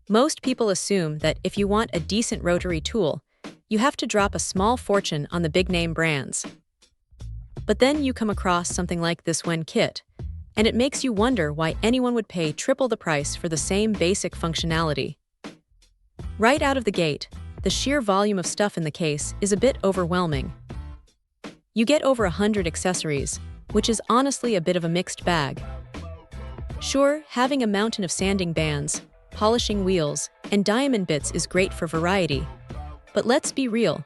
Most people assume that if you want a decent rotary tool, you have to drop a small fortune on the big-name brands. But then you come across something like this WEN kit, and it makes you wonder why anyone would pay triple the price for the same basic functionality. Right out of the gate, the sheer volume of stuff in the case is a bit overwhelming. You get over 100 accessories, which is honestly a bit of a mixed bag. Sure, having a mountain of sanding bands, polishing wheels, and diamond bits is great for variety. But let's be real,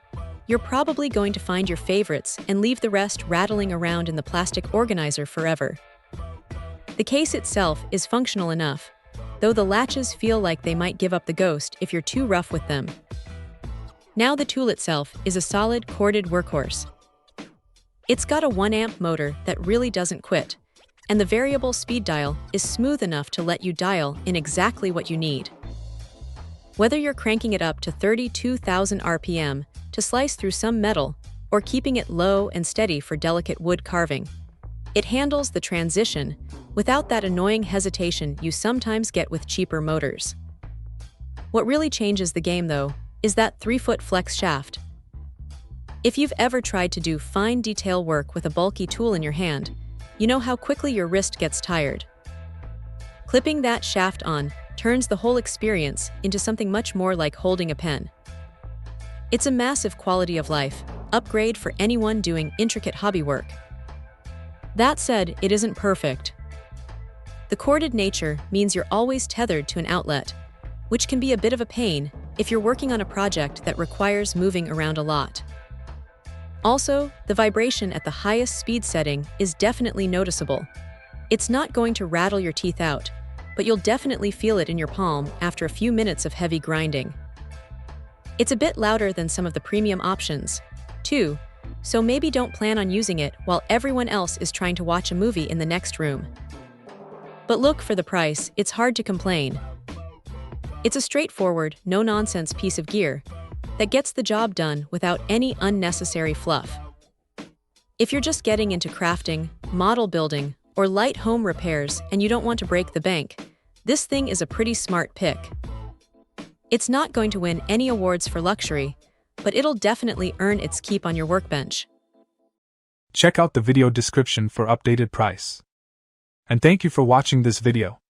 you're probably going to find your favorites and leave the rest rattling around in the plastic organizer forever. The case itself is functional enough, though the latches feel like they might give up the ghost if you're too rough with them. Now the tool itself is a solid corded workhorse. It's got a 1-amp motor that really doesn't quit, and the variable speed dial is smooth enough to let you dial in exactly what you need. Whether you're cranking it up to 32,000 RPM to slice through some metal or keeping it low and steady for delicate wood carving, it handles the transition without that annoying hesitation you sometimes get with cheaper motors. What really changes the game, though, is that 3-foot flex shaft. If you've ever tried to do fine detail work with a bulky tool in your hand, you know how quickly your wrist gets tired. Clipping that shaft on turns the whole experience into something much more like holding a pen. It's a massive quality of life upgrade for anyone doing intricate hobby work. That said, it isn't perfect. The corded nature means you're always tethered to an outlet, which can be a bit of a pain if you're working on a project that requires moving around a lot. Also, the vibration at the highest speed setting is definitely noticeable. It's not going to rattle your teeth out, but you'll definitely feel it in your palm after a few minutes of heavy grinding. It's a bit louder than some of the premium options, too, so maybe don't plan on using it while everyone else is trying to watch a movie in the next room. But look, for the price, it's hard to complain. It's a straightforward, no-nonsense piece of gear that gets the job done without any unnecessary fluff. If you're just getting into crafting, model building, or light home repairs and you don't want to break the bank, this thing is a pretty smart pick. It's not going to win any awards for luxury, but it'll definitely earn its keep on your workbench. Check out the video description for updated price. And thank you for watching this video.